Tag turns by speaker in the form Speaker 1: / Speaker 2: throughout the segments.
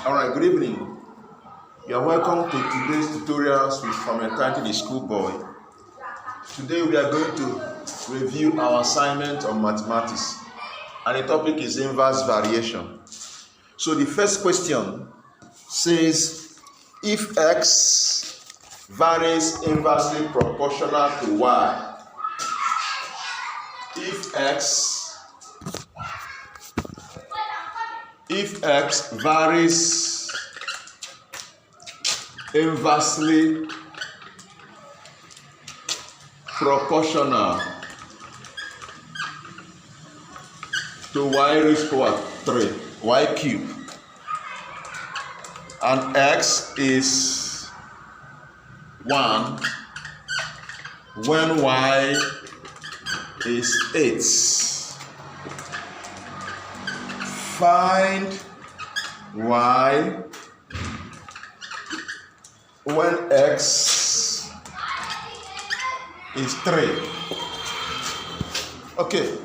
Speaker 1: Alright, good evening. You are welcome to today's tutorials from entitled The Schoolboy. Today we are going to review our assignment on mathematics, and the topic is inverse variation. So the first question says, if x varies inversely proportional to y, if x varies inversely proportional to y raised to power 3, y cubed, and x is 1 when y is 8. Find y when x is 3. Okay.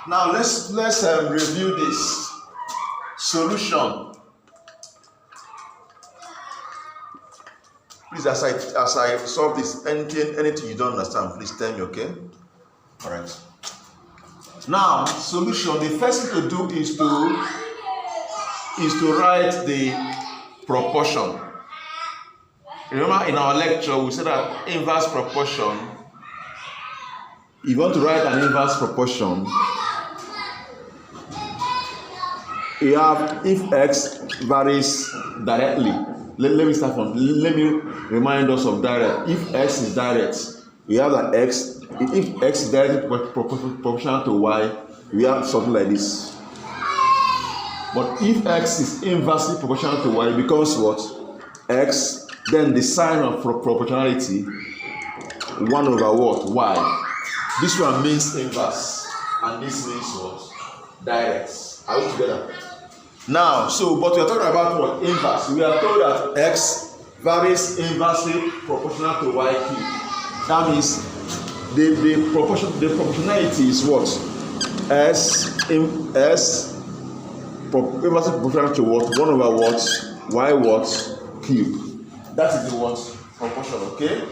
Speaker 1: Now let's review this solution. Please, as I solve this, anything you don't understand, please tell me, okay? All right. Now, solution. The first thing to do is to write the proportion. Remember, in our lecture, we said that inverse proportion. If you want to write an inverse proportion, you have if x varies directly. Let me start from. Let me remind us of direct. If x is direct, we have that x. If x is directly proportional to y, we have something like this. But if x is inversely proportional to y, it becomes what? X. Then the sign of proportionality 1 over what? Y. This one means inverse, and this means what? Direct. Are we together? Now, but we are talking about what? Inverse. We are told that x varies inversely proportional to y cubed. That means the proportionality is what? Inversely proportional to what? 1 over what? Y what? Cube. That is the what? Proportion, okay?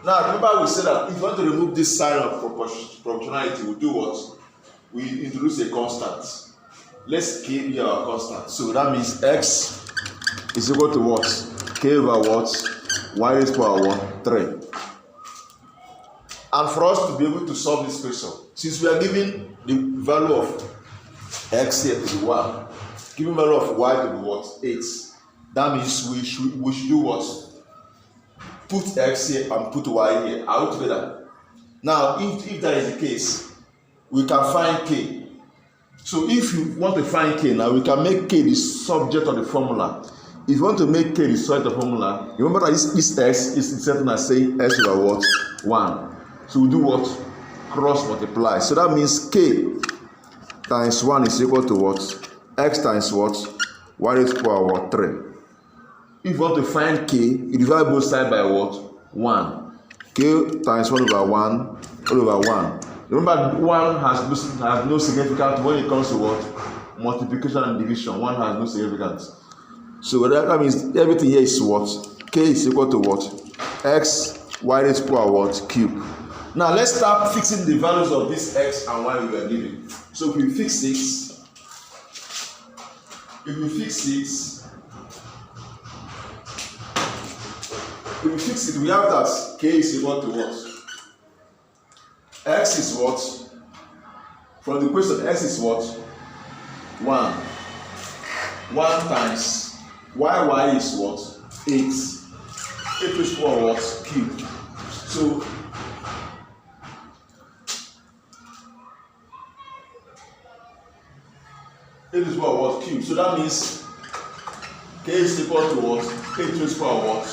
Speaker 1: Now, remember we said that if you want to remove this sign of proportionality, we do what? We introduce a constant. Let's k be our constant. So that means x is equal to what? K over what? Y raised to power what? 3. And for us to be able to solve this question, since we are given the value of x here to be 1, given value of y to be what? 8. That means we should do what? Put x here and put y here. Are we together? Now, if that is the case, we can find k. So if you want to find k now, we can make k the subject of the formula. If you want to make k the subject of the formula, remember that this x is the same thing as saying x over what? 1. So we do what? Cross multiply. So that means k times 1 is equal to what? X times what? Y raised to power what? 3. If you want to find k, you divide both sides by what? 1. K times 1 over 1 all over 1. Remember, 1 has no significance when it comes to what? Multiplication and division. 1 has no significance. So that means everything here is what? K is equal to what? X, y raised to power what? Cube. Now let's start fixing the values of this x and y we were given. So if we fix it, we have that k is equal to what? X is what? From the question, x is what? 1. 1 times y is what? 8. 8 raised to power what? Cube. So 8 raised to power what? Cube. So that means k is equal to what? 8 raised to power what?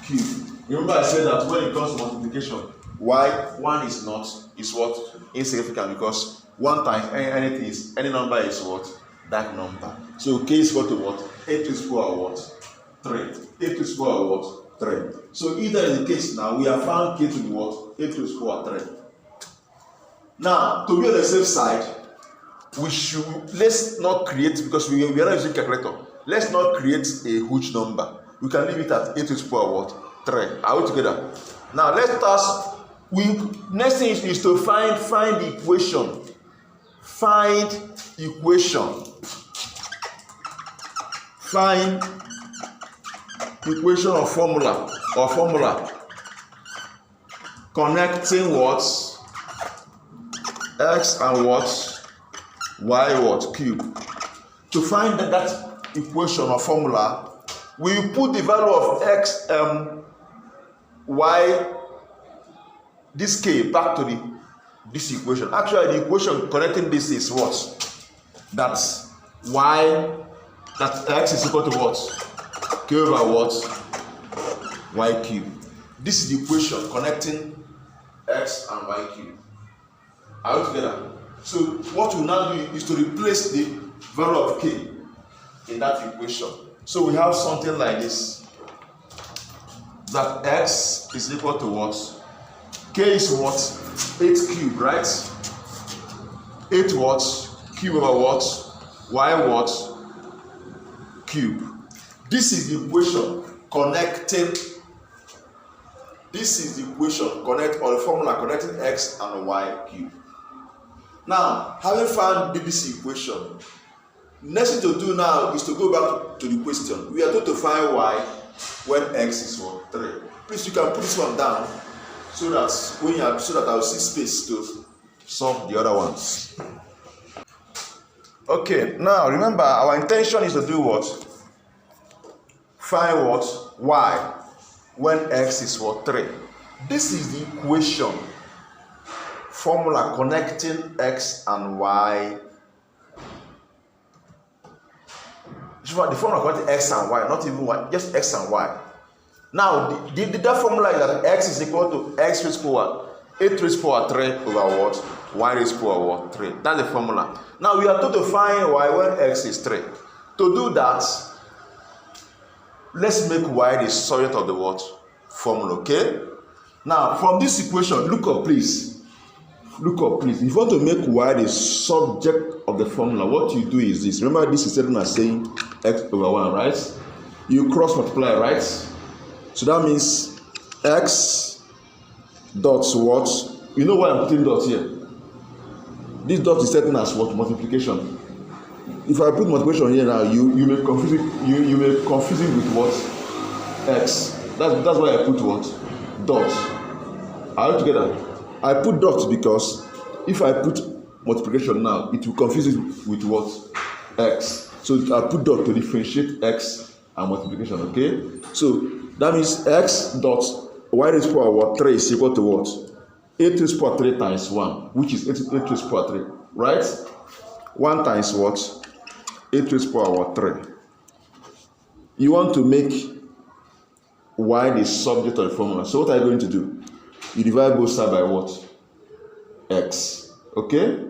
Speaker 1: Cube. Remember I said that when it comes to multiplication, one is what? Insignificant, because 1 times any number is what? That number. So k is equal to what? 8 raised to power what? 3. 8 raised to power what? 3. So if that is the case now, we have found k to be what? 8 raised to power 3. Now, to be on the safe side, let's not create, because we are not using calculator. Let's not create a huge number. We can leave it at 8 to the power what? 3. Are we together? Now let us. Next thing is to find the equation. Find equation. Find equation or formula connecting what? X and what? Y what? Cube. To find that equation or formula, we put the value of x, y, this k back to this equation. Actually, the equation connecting this is what? That x is equal to what? K over what? Y cube. This is the equation connecting x and y cube. Are we together? So what we now do is to replace the value of k in that equation. So we have something like this. That x is equal to what? K is what? 8 cube, right? 8 what? Cube over what? Y what? Cube. This is the equation connecting. This is the equation or the formula connecting x and y cube. Now, having found this equation, next thing to do now is to go back to the question. We are told to find y when x is what? 3. Please, you can put this one down so that I will see space to solve the other ones. Okay, now remember our intention is to do what? Find what? Y when x is what? 3. This is the equation formula connecting x and y. The formula connecting x and y, not even y, just x and y. Now, that formula is that x is equal to x raised to power 8 raised to power 3 over what? Y raised to power what? 3. That's the formula. Now, we are told to find y when x is 3. To do that, let's make y the subject of the what? Formula, okay? Now, from this equation, look up please. Look up please. If you want to make y the subject of the formula, what you do is this. Remember, this is certain as saying x over 1, right? You cross multiply, right? So that means x dots what? You know why I'm putting dots here? This dot is certain as what? Multiplication. If I put multiplication here now, you may confuse it. You may confuse it with what? X. That's why I put what? Dots. Are you together? I put dots because if I put multiplication now, it will confuse it with what? X. So I put dot to differentiate x and multiplication, okay? So that means x dot y raised to power what? 3 is equal to what? 8 raised to power 3 times 1, which is 8 raised to power 3, right? 1 times what? 8 raised to power what? 3. You want to make y the subject of the formula. So what are you going to do? You divide both sides by what? X. Okay?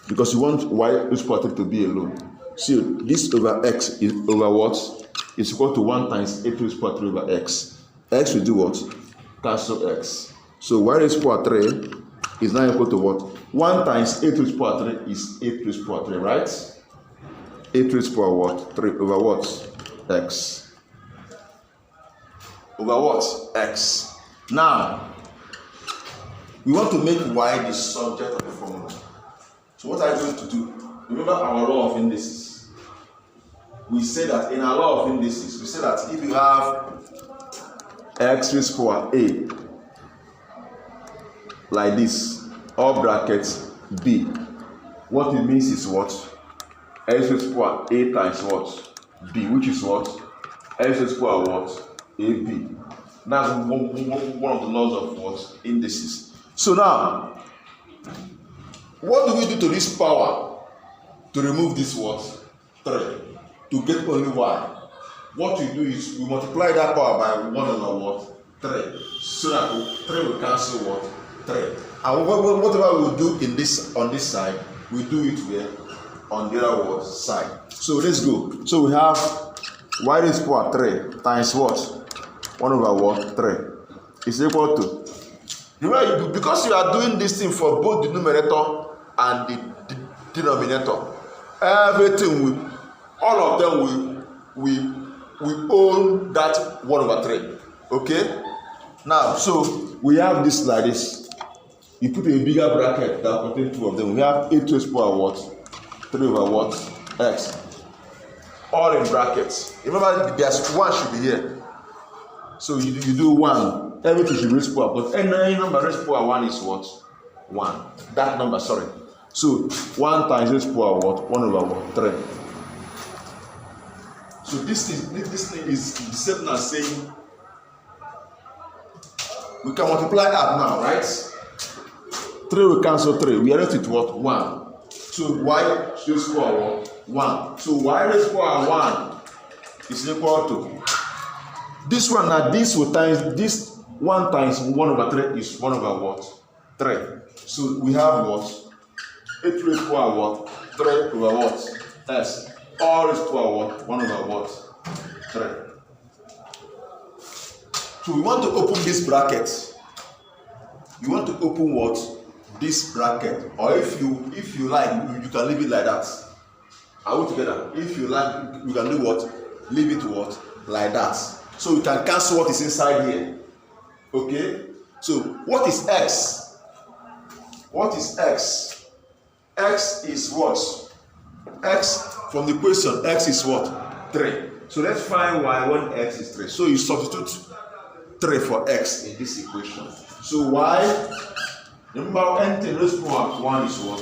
Speaker 1: Because you want y raised to power 3 to be alone. So this over x is over what? Is equal to 1 times 8 raised to power 3 over x. X will do what? Cancel x. So y raised to power 3 is now equal to what? 1 times 8 raised to power 3 is 8 raised to power 3, right? 8 raised to power what? 3 over what? X. Over what? X. Now, we want to make y the subject of the formula. So what are you going to do? Remember our law of indices. We say that in our law of indices, we say that if you have x raised to power a like this, all brackets b, what it means is what? X raised to power a times what? B, which is what? X raised to power what? ab. That's one of the laws of what? Indices. So now, what do we do to this power to remove this what? 3 to get only y? What we do is we multiply that power by 1 over what? 3. So that 3 will cancel what? 3. And whatever we do in this on this side, we do it where? On the other what? Side. So let's go. So we have y raised to power 3 times what? 1 over what? 3 is equal to, remember, because you are doing this thing for both the numerator and denominator. Everything all of them we own that 1 over 3. Okay? Now, so we have this like this. You put a bigger bracket that contains 2 of them. We have 8 raised to the power what? 3 over what? X. All in brackets. Remember, there's 1 should be here. So you do 1. Everything should raise power. But any number raised to power 1 is what? 1. That number, sorry. So 1 times raised to power what? 1 over what? 3. So this thing is the same as saying we can multiply out now, right? 3 will cancel 3. We are left with what? 1. So y raised to power what? 1. So y raised to power 1 is equal to this one. Now this will times this 1 times 1 over 3 is 1 over what? 3. So we have what? 8 raised to power what? 3 over what? S. All raised to power what? 1 over what? 3. So we want to open this bracket. You want to open what? This bracket. Or if you like, you can leave it like that. Are we together? If you like, you can do what? Leave it what? Like that. So we can cancel what is inside here. Okay? So what is x? What is x? X is what? X from the question, x is what? 3. So let's find y when x is 3. So you substitute 3 for x in this equation. So y, remember anything raised to power 1 is what?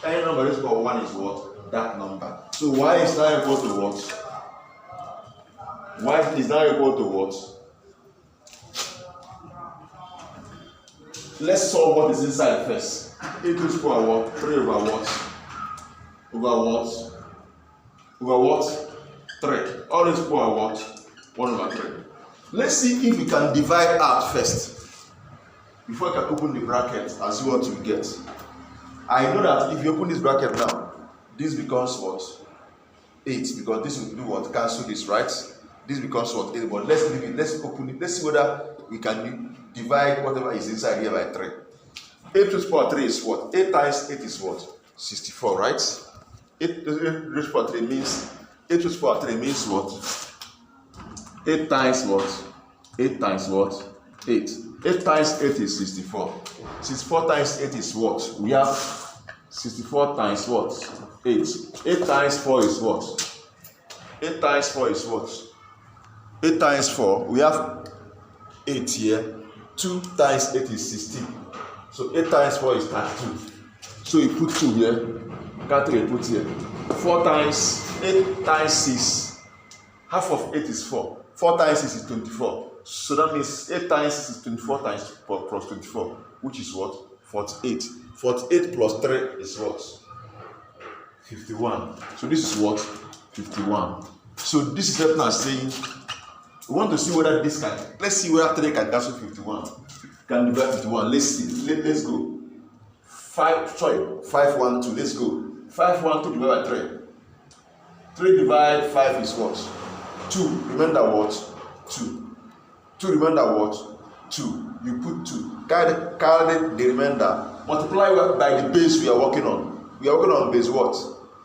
Speaker 1: Any number raised to power 1 is what? That number. So y is now equal to what? Y is now equal to what? Let's solve what is inside first. 8 raised to power what? 3 over what? Over what? Over what? 3. All raised to power what? 1 over 3. Let's see if we can divide out first. Before I can open the bracket and see what we get. I know that if you open this bracket now, this becomes what? 8. Because this will do what? Cancel this, right? This becomes what? 8. But let's leave it. Let's open it. Let's see whether we can divide whatever is inside here by 3. 8 to the power 3 is what? 8 times 8 is what? 64, right? 8 to the power 3 means 8 to the power 3 means what? 8 times what? 8 times what? 8. 8 times 8 is 64. 64 times 8 is what? We have 64 times what? 8. 8 times 4 is what? 8 times 4 is what? 8 times 4, we have 8 here. 2 times 8 is 16. So 8 times 4 is 32. So you put 2 here. Got 3 put here. 4 times 8 times 6. Half of 8 is 4. 4 times 6 is 24. So that means 8 times 6 is 24 times plus 24, which is what? 48. 48 plus 3 is what? 51. So this is what? 51. So this is helping us saying we want to see whether this can. Let's see whether 3 can cancel 51. Can divide 51. Let's see. Let's go. 5 1 2. Let's go. 5 1 2 divided by 3. 3 divided 5 is what? 2. Remember what? 2. 2 remainder what? 2. You put 2. Carry the remainder. Multiply by the base we are working on. We are working on base what?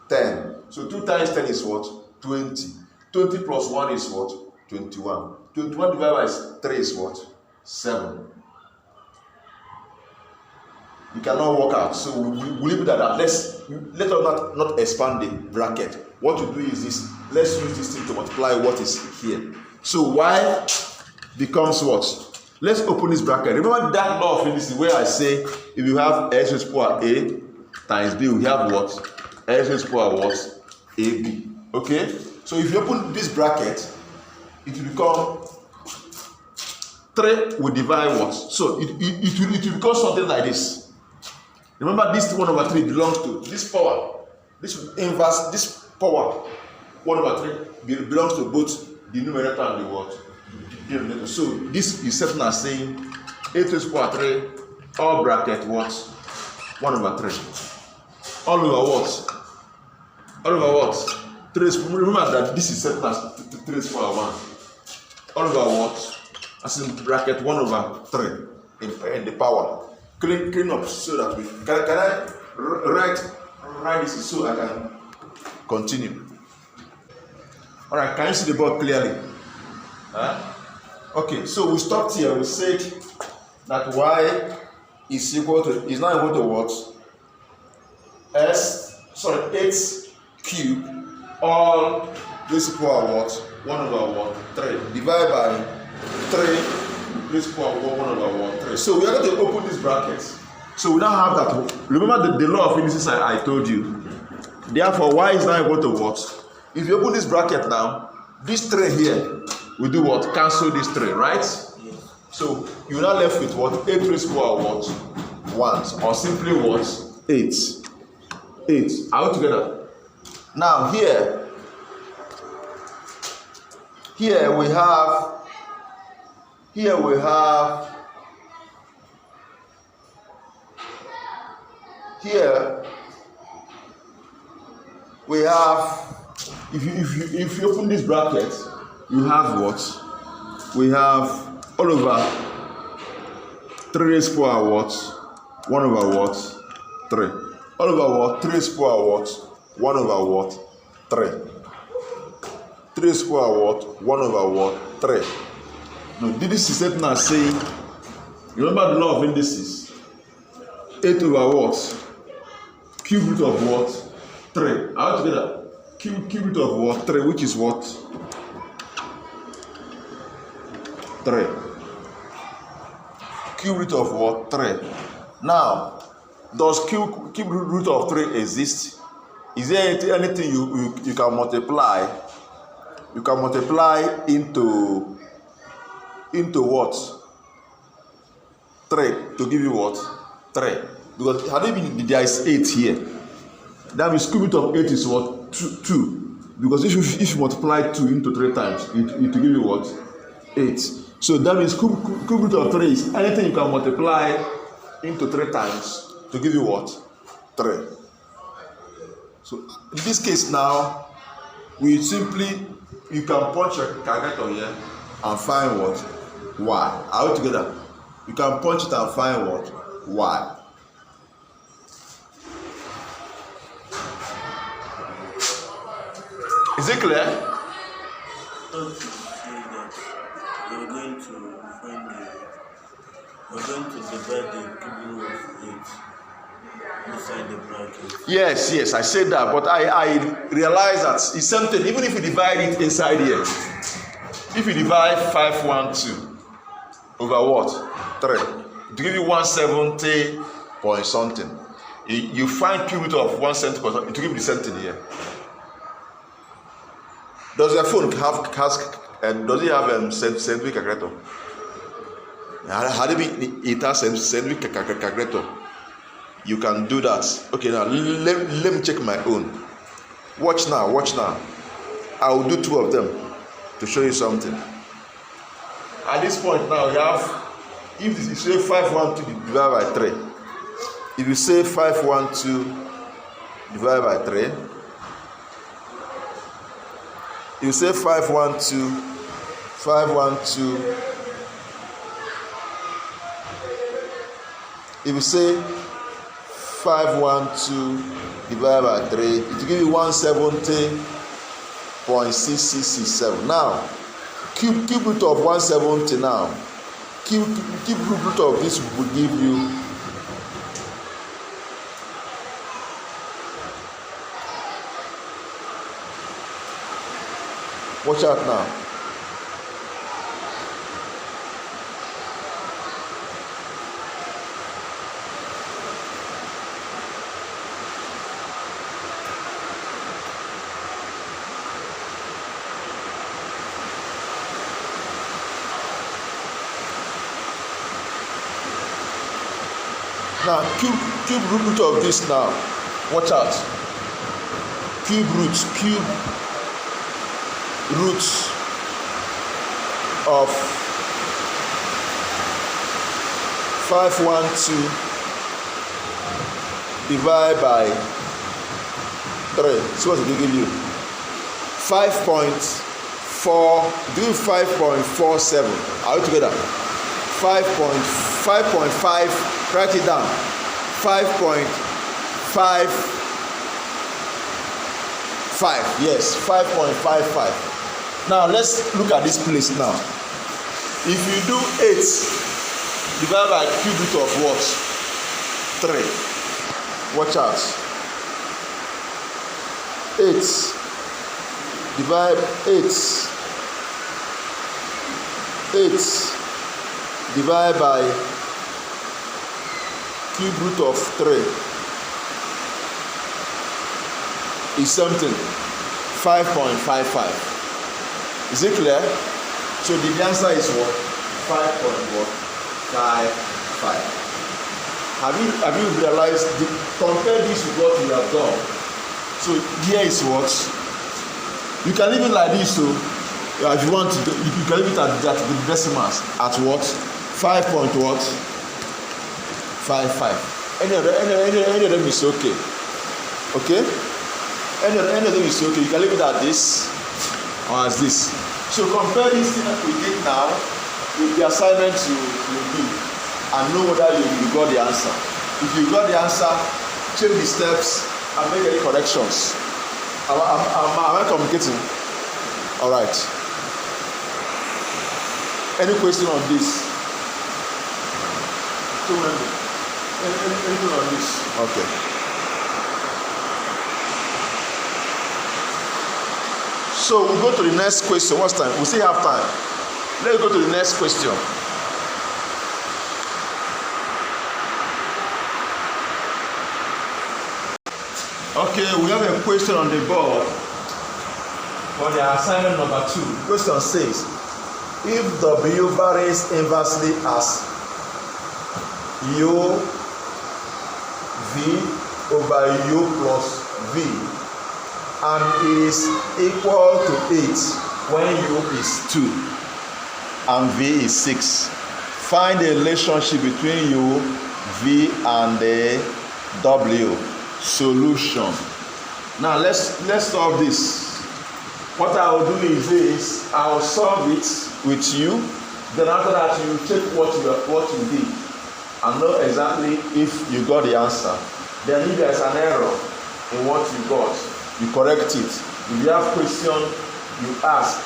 Speaker 1: 10. So 2 times 10 is what? 20. 20 plus 1 is what? 21. 21 divided by 3 is what? 7. You cannot work out. So we leave it at that. Let us not expand the bracket. What you do is this. Let's use this thing to multiply what is here. So y becomes what? Let's open this bracket. Remember that law of physics where I say if you have x raised to power a times b, we have what? X raised to power what? ab. Okay? So if you open this bracket, it will become 3 will divide what? So it will become something like this. Remember this 1 over 3 belongs to this power. This inverse, this power 1 over 3 belongs to both the numerator and the what? So this is certain as saying 8 raised to power 3 all bracket what? 1 over 3. All over what? All over what? 3. Remember that this is certain as 3 raised to power 1. All over what? As in bracket 1 over 3 in the power. Clean up so that we can I write write this so I can continue. All right, can you see the board clearly? Huh? Okay, so we stopped here. We said that y is now equal to what? 8 cube all raised to power what? 1 over what? 3. Divided by 3 raised to power 1 over what? 3. So we are going to open this bracket. So we now have that. Remember the law of indices I told you. Therefore, y is now equal to what? If you open this bracket now, this 3 here will do what? Cancel this 3, right? Yes. So you're now left with what? 8 raised to power what? 1. Or simply what? 8. 8. Are we together? Now here we have if you open this bracket, you have what? We have all over 3 raised to power what? 1 over what? 3. All over what? 3 raised to power what? 1 over what? 3. 3 raised to power what? 1 over what? 3. Now, this is it now saying, remember the law of indices? 8 over what? Cube root of what? 3. Are we together? Cube root of what? 3, which is what? 3. Cube root of what? 3. Now, does cube root of 3 exist? Is there anything you can multiply? You can multiply into what? 3 to give you what? 3. Because had it been there is 8 here, that means cube root of 8 is what? 2. Because if you multiply 2 into 3 times, it will give you what? 8. So that means cube root of 3 is anything you can multiply into 3 times to give you what? 3. So in this case now, you can punch your calculator here and find what? Y. Are we together? You can punch it and find what? Y. Is it clear?
Speaker 2: You're going to divide the cube root of 8 inside the bracket.
Speaker 1: Yes, I said that, but I realize that it's something. Even if you divide it inside here, if you divide 512 over what? 3, to give you 170 point something, you find cube root of 170 point something to give you the same thing here. Does your phone does it have scientific calculator? Had it has scientific calculator, you can do that. Okay, now let me check my own. Watch now. I will do 2 of them to show you something. At this point now, you have, if you say 512 divided by 3, if you say 512 divided by 3, you say 512, if you say 512 divided by 3, it will give you 170.6667. Now, cube root of 170 now, cube root of this will give you watch out now. Now, cube root of this now. Watch out. Cube root of 512 divided by 3. So what did it give you? 5.4. Do 5.47. Are we together? 5.5. Write it down. 5.5 5. Yes, 5.55. Now let's look at this place now. If you do 8 divided by cube root of what? 3. Watch out. 8 divided by cube root of 3 is something 5.55. Is it clear? So the answer is what? 5.55. Have you realized? Compare this with what we have done. So here is what you can leave it like this. So if you want to, you can leave it at the decimals at what? 5.55. Any of them is okay. Okay. Any of them is okay. You can leave it at this or as this. So compare this thing that we did now with the assignment you do and know whether you got the answer. If you got the answer, change the steps and make any corrections. Am I communicating? All right. Any question on this? Anything on this? Okay. So we'll go to the next question. What's time? We still have time. Let's go to the next question. Okay, we have a question on the board for the assignment number 2. The question says, if W varies inversely as U V over U plus V and is equal to 8 when U is 2 and V is 6, find the relationship between U, V and the W. Solution. Now let's solve this. What I will do is this: I will solve it with you. Then after that, you take what you did and know exactly if you got the answer. Then if there is an error in what you got, you correct it. If you have question, you ask.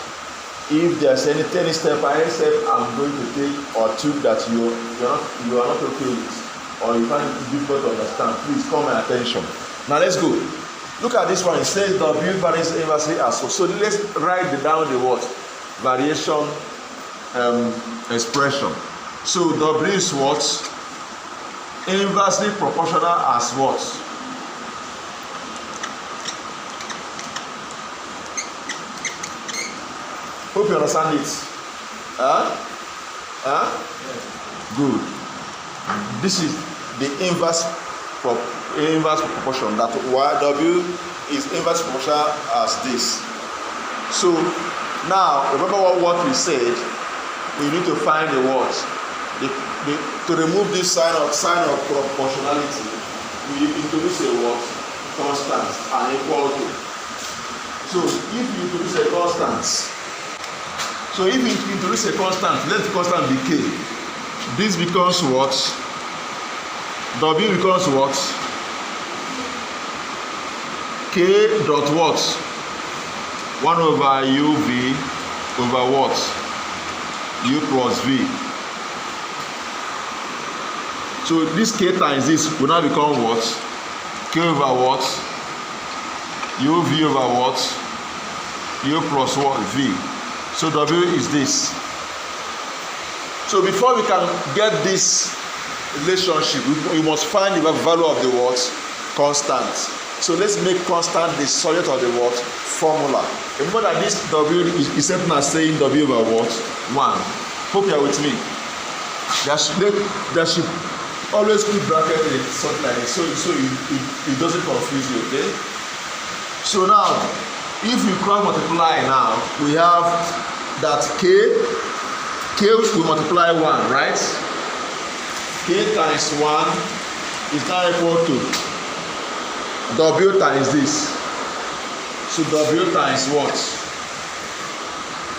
Speaker 1: If there's any step I'm going to take or two that you are not okay with, or you find it difficult to understand, please call my attention. Now let's go. Look at this one. It says W varies inversely as well. So let's write down the what? Variation expression. So W is what? Inversely proportional as what? Hope you understand it. Good. This is the inverse proportion, that W is inverse proportional as this. So now remember what we said. We need to find the what? To remove this sign of proportionality, we introduce a what? Constant and equal to. So if you introduce a constant, let the constant be K. This becomes what? W becomes what? K dot what? 1 over UV over what? U plus V. So this K times this will now become what? K over what? UV over what? U plus what? V. So W is this. So before we can get this relationship, we must find the value of the what? Constant. So let's make constant the subject of the what? Formula. Remember that this W is something as saying W over what? 1. Hope you are with me. There should always put bracket in something like this, so it doesn't confuse you, okay? So now, if we cross multiply now, we have that K will multiply 1, right? K times 1 is now equal to W times this. So W times what?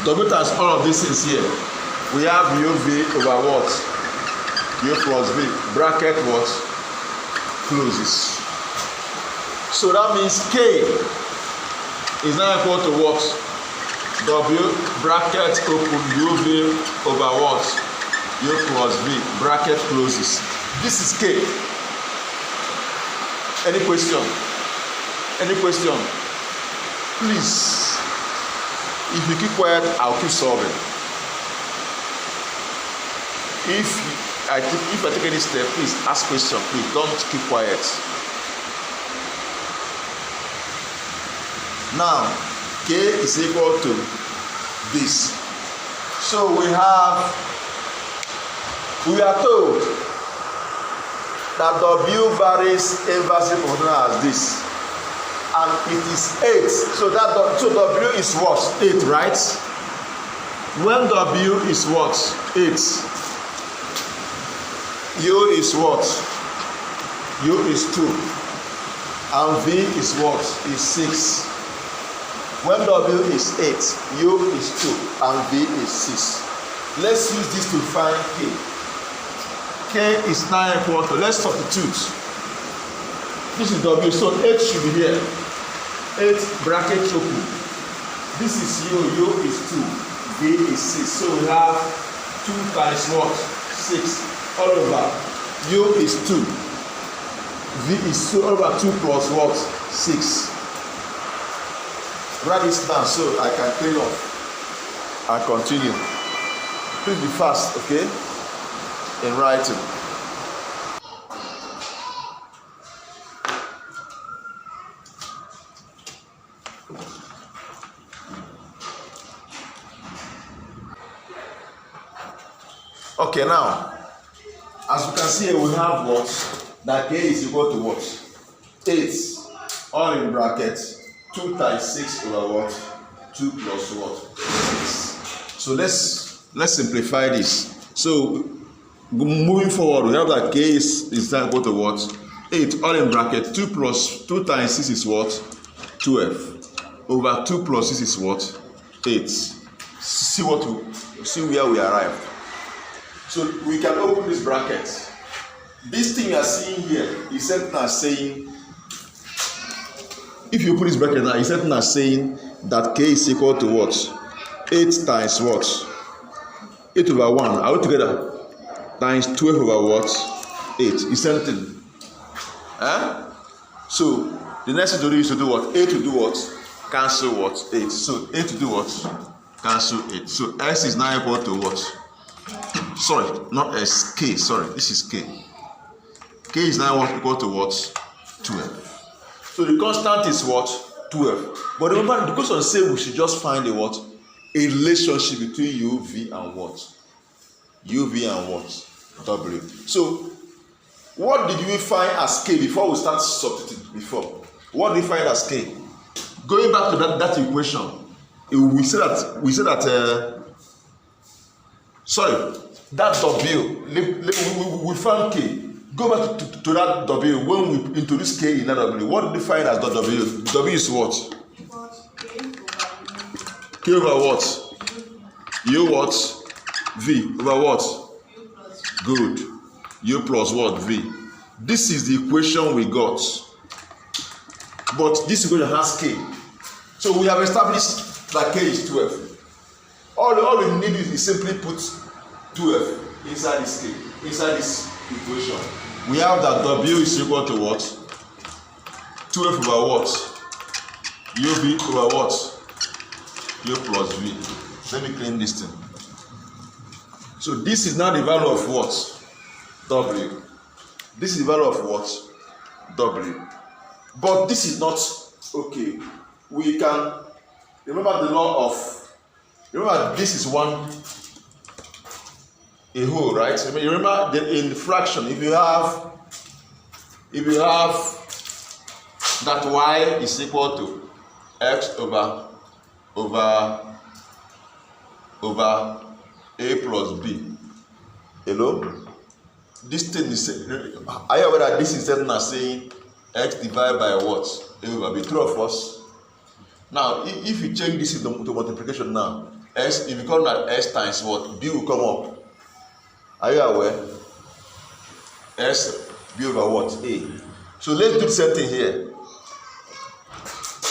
Speaker 1: W times all of this is here. We have UV over what? U plus V. Bracket what? Closes. So that means K is now equal to what? W bracket open UV over what? U plus V bracket closes. This is K. Any question? Any question? Please, if you keep quiet, I'll keep solving. If I take any step, please ask question. Please don't keep quiet. Now, K is equal to this. So we are told that W varies inversely proportional as this, and it is 8. So W is what? 8, right? When W is what? 8. U is what? U is 2, and V is what? Is 6. When W is 8, U is 2, and V is 6. Let's use this to find K. K is now equal to, let's substitute. This is W, so 8 should be here. 8 bracket open. This is U is 2, V is 6. So we have 2 times what? 6. All over. U is 2. V is 2 all over 2 plus what? 6. Write this down so I can clean off and continue. Please be fast, okay? In writing. Okay, now, as you can see here, we have what? That K is equal to what? 8, all in brackets. 2 times 6 over what? 2 plus what? 6. So let's simplify this. So moving forward, we have that K is equal to what? 8, all in bracket. 2 times 6 is what? 12. Over 2 plus 6 is what? 8. See where we arrived. So we can open this bracket. This thing you are seeing here is something as saying, if you put this bracket now, it's something as saying that K is equal to what? 8 times what? 8 over 1. Are we together? Times 12 over what? 8. It's something. So the next thing to do is to do what? 8 to do what? Cancel what? 8. So 8 to do what? Cancel 8. So S is now equal to what? Sorry, not S. K. Sorry, this is K. K is now equal to what? 12. So the constant is what? 12. But remember, the question says we should just find a what? A relationship between U, V, and what? U, V, and what? W. So, what did we find as K before we start substituting? Before, what did we find as K? Going back to that equation, we said that. Sorry, that W. We found K. Go back to that W. When we introduce K in that W, what do we find as that W? W is what? K over what? U what? V over what? Good. U plus what? V. This is the equation we got. But this equation has K. So we have established that K is 12. All we need is simply put 12 inside this K, inside this equation. We have that W is equal to what? 12 over what? UV over what? U plus V. Let me clean this thing. So this is now the value of what? W. This is the value of what? W. But this is not okay. We can remember the law of, remember this is a whole, right? You remember in the fraction, if you have that y is equal to x over a plus b. Hello? This thing is, are you aware that this is certain as saying x divided by what? A over b. True of us? Now, if you change this into multiplication now, s, if you call that s times what? B will come up. Are you aware? S, B over what? A. So let's do the same thing here.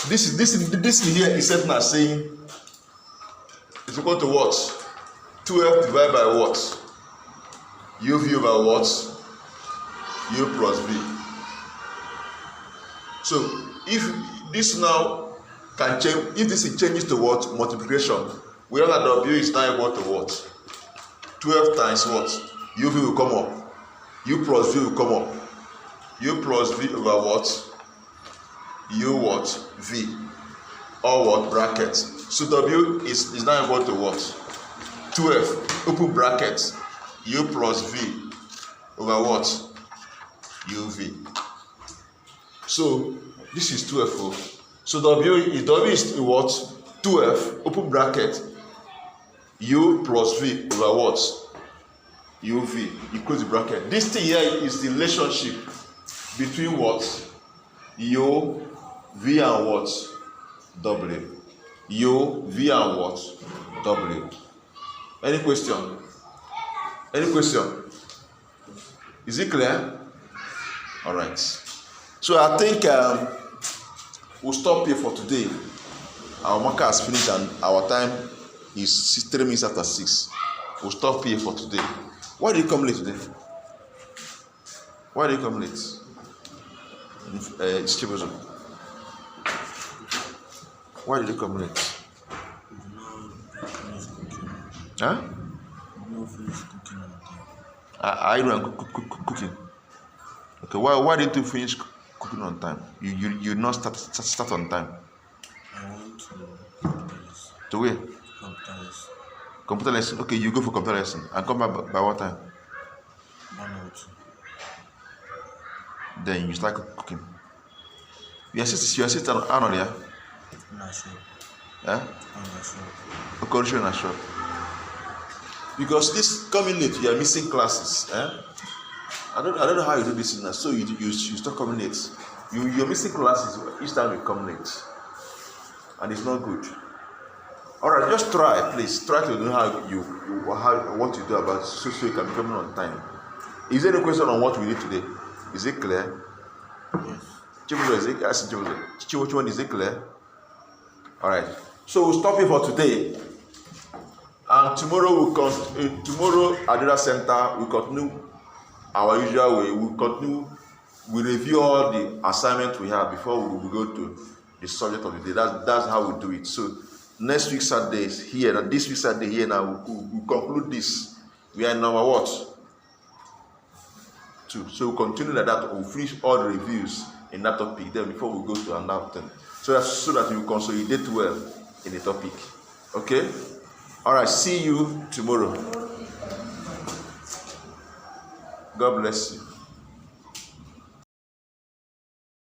Speaker 1: this here is certain as saying it's equal to what? 2f divided by what? uv over what? u plus v. So if this now can change, if this changes to what? Multiplication, we know that w is now equal to what? 12 times what? uv will come up, u plus v will come up, u plus v over what? u what? V, or what? Bracket. So w is now equal to what? 12 open bracket u plus v over what? uv. So this is 2f. So w is what? 2f open bracket u plus v over what? uv. You close the bracket. This thing here is the relationship between what? u, v and what? w. u, v and what? w. Any question? Any question? Is it clear? All right. So I think we'll stop here for today. Our marker has finished and our time is 3 minutes after 6. We'll stop here for today. Why did you come late today? Why did you come late? It's Chibuzo. Why did you come late? Huh?
Speaker 2: No finish cooking on time.
Speaker 1: I don't cooking. Okay, why didn't you finish cooking on time? You not start on time.
Speaker 2: I went to computer lesson.
Speaker 1: To where?
Speaker 2: Computer lesson.
Speaker 1: Computer lesson. Okay, you go for computer lesson and come back by what time?
Speaker 2: 1 or 2.
Speaker 1: Then you start cooking. Your sister Arnold, yeah?
Speaker 2: Not sure.
Speaker 1: Yeah?
Speaker 2: I'm not sure.
Speaker 1: Okay, not sure. Because this coming late, you are missing classes. Eh? I don't know how you do this now. So you start coming late. You're missing classes each time you come late, and it's not good. All right, just try, please. Try to know how what you do about it, so you can be coming on time. Is there any question on what we did today? Is it clear?
Speaker 2: Yes.
Speaker 1: Chibuzo, is it? Ask Chibuzo. Which one is it clear? All right. So we'll stop here for today. And tomorrow tomorrow at the center we continue our usual way. We review all the assignments we have before we go to the subject of the day. That's how we do it. So next week Saturday is here, and this week Saturday here now we conclude this. We are in our what? 2. So we continue like that. We'll finish all the reviews in that topic then before we go to another thing. So that we consolidate well in the topic. Okay? All right, see you tomorrow. God bless you.